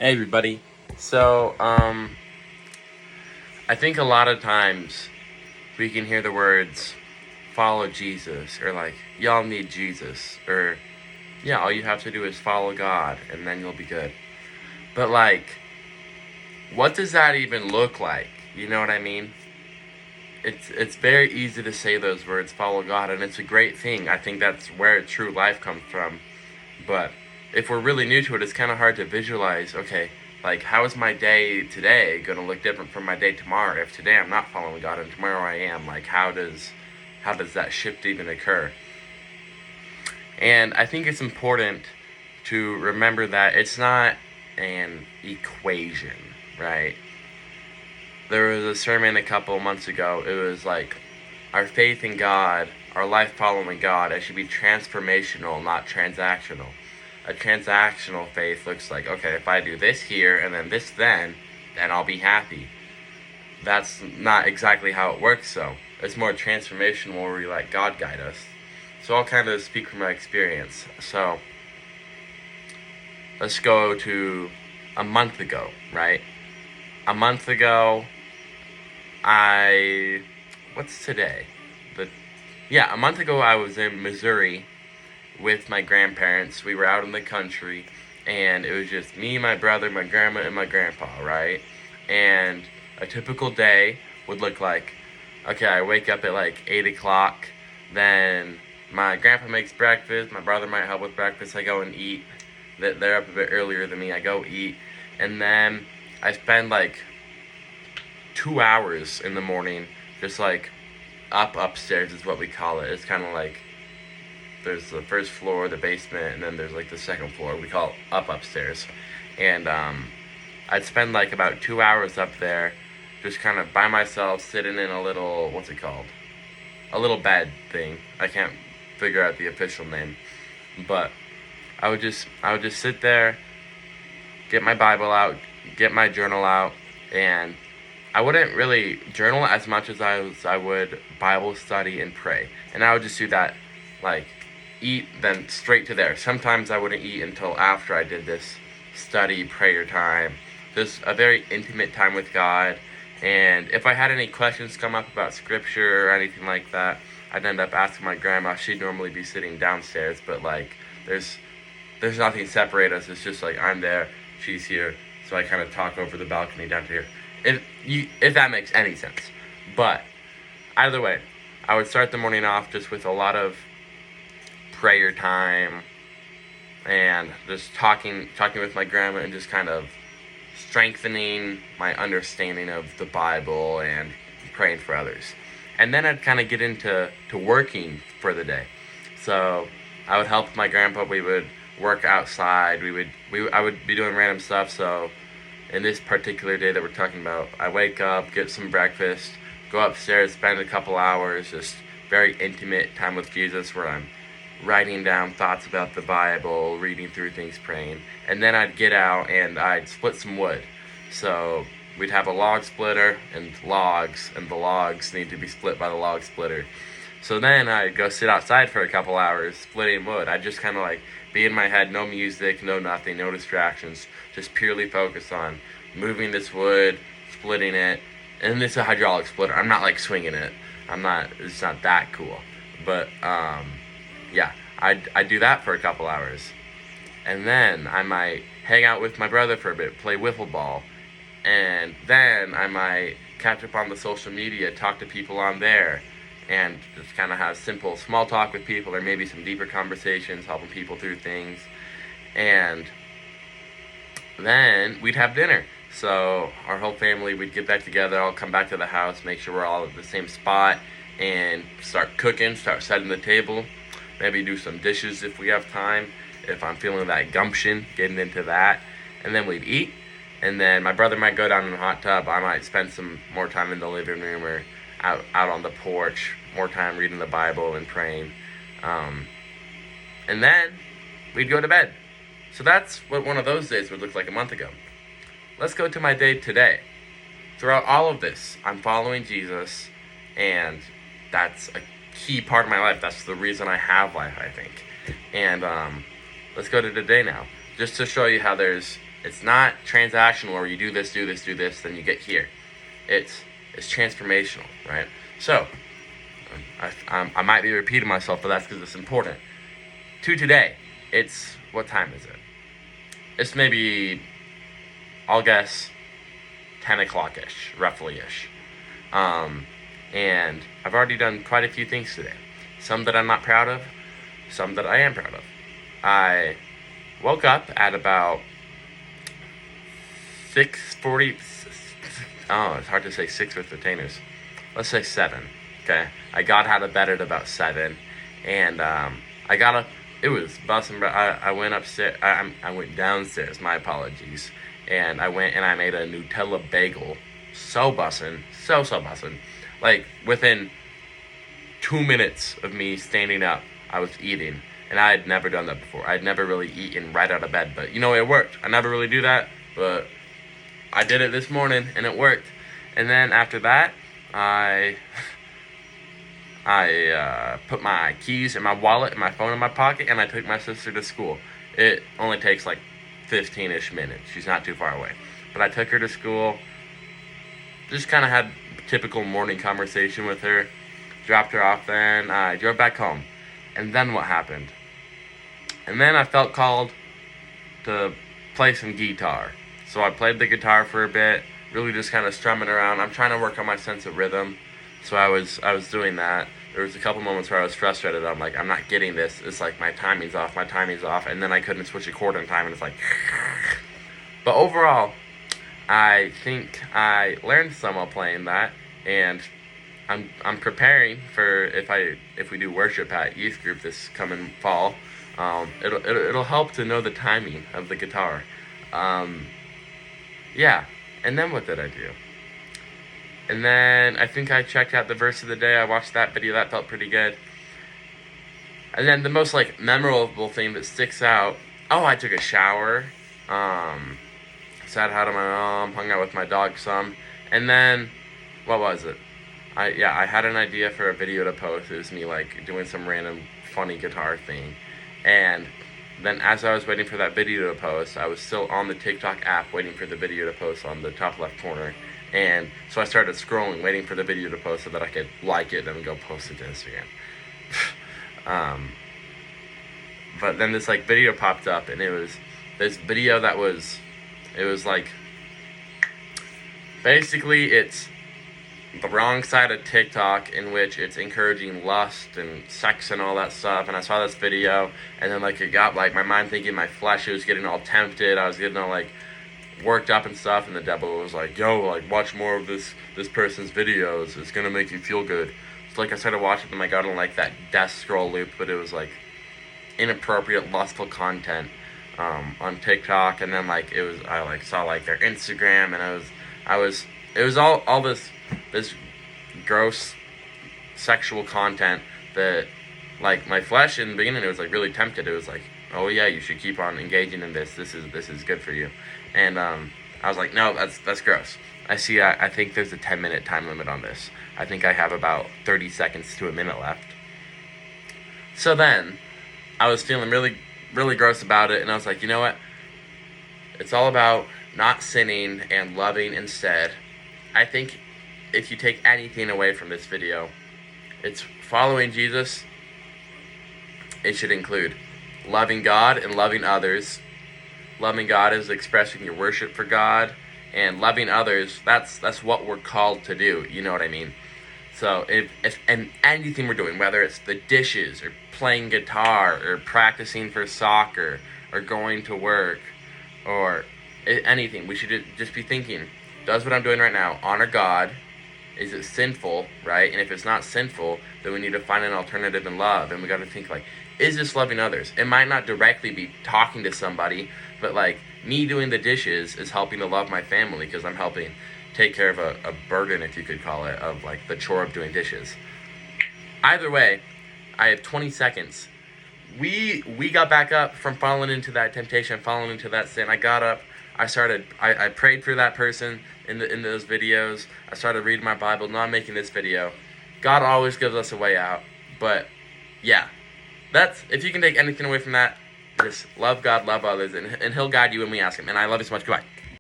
Hey everybody. So, I think a lot of times we can hear the words follow Jesus or like y'all need Jesus or yeah, all you have to do is follow God and then you'll be good. But like what does that even look like? You know what I mean? It's very easy to say those words follow God and it's a great thing. I think that's where true life comes from. But if we're really new to it, it's kind of hard to visualize, okay, like how is my day today going to look different from my day tomorrow? If today I'm not following God and tomorrow I am, like how does that shift even occur? And I think it's important to remember that it's not an equation, right? There was a sermon a couple months ago. It was like our faith in God, our life following God, it should be transformational, not transactional. A transactional faith looks like, okay, if I do this here and then this then I'll be happy. That's not exactly how it works, though. It's more transformational where we let God guide us. So I'll kind of speak from my experience. So let's go to a month ago, right? A month ago, what's today? A month ago I was in Missouri with my grandparents. We were out in the country, and it was just me, my brother, my grandma, and my grandpa, right? And a typical day would look like, okay, I wake up at like 8 o'clock, then my grandpa makes breakfast, my brother might help with breakfast, I go and eat. They're up a bit earlier than me, I go eat, and then I spend like 2 hours in the morning just like upstairs is what we call it. It's kind of like there's the first floor, the basement, and then there's like the second floor. We call it upstairs. And I'd spend like about 2 hours up there just kind of by myself sitting in a little, what's it called? A little bed thing. I can't figure out the official name. But I would just sit there, get my Bible out, get my journal out, and I wouldn't really journal as much as I would Bible study and pray. And I would just do that, like, eat, then straight to there. Sometimes I wouldn't eat until after I did this study, prayer time. Just a very intimate time with God. And if I had any questions come up about scripture or anything like that, I'd end up asking my grandma. She'd normally be sitting downstairs, but like, there's nothing separate us. It's just like I'm there, she's here, so I kind of talk over the balcony down to here. If that makes any sense. But either way, I would start the morning off just with a lot of prayer time and just talking with my grandma and just kind of strengthening my understanding of the Bible and praying for others. And then I'd kind of get into working for the day. So I would help my grandpa. We would work outside. I would be doing random stuff. So in this particular day that we're talking about, I wake up, get some breakfast, go upstairs, spend a couple hours, just very intimate time with Jesus where I'm writing down thoughts about the Bible, reading through things, praying. And then I'd get out and I'd split some wood. So we'd have a log splitter and the logs need to be split by the log splitter. So then I'd go sit outside for a couple hours splitting wood. I'd just kind of like be in my head, no music, no nothing, no distractions, just purely focus on moving this wood, splitting it. And this is a hydraulic splitter. I'm not like swinging it. It's not that cool. But, yeah, I'd do that for a couple hours. And then I might hang out with my brother for a bit, play wiffle ball. And then I might catch up on the social media, talk to people on there, and just kind of have simple small talk with people or maybe some deeper conversations, helping people through things. And then we'd have dinner. So our whole family, we'd get back together, I'll come back to the house, make sure we're all at the same spot, and start cooking, start setting the table. Maybe do some dishes if we have time, if I'm feeling that gumption, getting into that. And then we'd eat. And then my brother might go down in the hot tub. I might spend some more time in the living room or out on the porch, more time reading the Bible and praying. And then we'd go to bed. So that's what one of those days would look like a month ago. Let's go to my day today. Throughout all of this, I'm following Jesus, and that's a key part of my life. That's the reason I have life, I think. And let's go to today now, just to show you how there's It's not transactional where you do this, then you get here. It's transformational, right? So, I might be repeating myself, but that's because it's important. To today, it's, what time is it? It's maybe, I'll guess, 10 o'clock-ish, roughly-ish. And I've already done quite a few things today. Some that I'm not proud of, some that I am proud of. I woke up at about 6:40. Oh, it's hard to say 6 with retainers. Let's say 7. Okay, I got out of bed at about 7, and I got up. It was busting. I went upstairs. I went downstairs. My apologies. And I went and I made a Nutella bagel. So bussin', so bussin'. Like within 2 minutes of me standing up, I was eating, and I had never done that before. I had never really eaten right out of bed, but you know, it worked. I never really do that, but I did it this morning, and it worked. And then after that, I put my keys in my wallet and my phone in my pocket, and I took my sister to school. It only takes like 15-ish minutes. She's not too far away. But I took her to school, just kind of had a typical morning conversation with her, dropped her off, then I drove back home. And then what happened? And then I felt called to play some guitar. So I played the guitar for a bit, really just kind of strumming around. I'm trying to work on my sense of rhythm. So I was doing that. There was a couple moments where I was frustrated. I'm like, I'm not getting this. It's like my timing's off. And then I couldn't switch a chord in time, and it's like... But overall, I think I learned some while playing that, and I'm preparing for if we do worship at youth group this coming fall. It'll help to know the timing of the guitar. Yeah. And then what did I do? And then I think I checked out the verse of the day. I watched that video. That felt pretty good. And then the most like memorable thing that sticks out. Oh, I took a shower. Said hi to my mom. Hung out with my dog some. And then, what was it? I had an idea for a video to post. It was me like doing some random funny guitar thing. And then as I was waiting for that video to post, I was still on the TikTok app waiting for the video to post on the top left corner. And so I started scrolling, waiting for the video to post so that I could like it and go post it to Instagram. But then this like video popped up, and it was this video that was like, basically it's the wrong side of TikTok, in which it's encouraging lust and sex and all that stuff. And I saw this video, and then like it got like my mind thinking, my flesh was getting all tempted. I was getting all like worked up and stuff, and the devil was like, yo, like watch more of this person's videos. It's gonna make you feel good. So like I started watching them. I got on like that death scroll loop, but it was like inappropriate, lustful content on TikTok. And then like I like saw like their Instagram, and it was all this gross sexual content that like my flesh in the beginning, it was like really tempted. It was like, oh yeah, you should keep on engaging in this. This is good for you. And I was like, no, that's gross. I think there's a 10-minute time limit on this. I think I have about 30 seconds to a minute left. So then I was feeling really, really gross about it, and I was like, you know what? It's all about not sinning and loving instead. I think if you take anything away from this video, it's following Jesus. It should include loving God and loving others. Loving God is expressing your worship for God, and loving others, that's what we're called to do. You know what I mean? So if and anything we're doing, whether it's the dishes or playing guitar or practicing for soccer or going to work or anything, we should just be thinking, does what I'm doing right now honor God? Is it sinful, right? And if it's not sinful, then we need to find an alternative in love. And we got to think like, is this loving others? It might not directly be talking to somebody, but like me doing the dishes is helping to love my family, because I'm helping take care of a burden, if you could call it, of like the chore of doing dishes. Either way, I have 20 seconds. We got back up from falling into that temptation, falling into that sin. I got up. I prayed for that person in those videos. I started reading my Bible. Now I'm making this video. God always gives us a way out. But yeah, if you can take anything away from that, Just love God, love others, and He'll guide you when we ask Him. And I love you so much. Goodbye.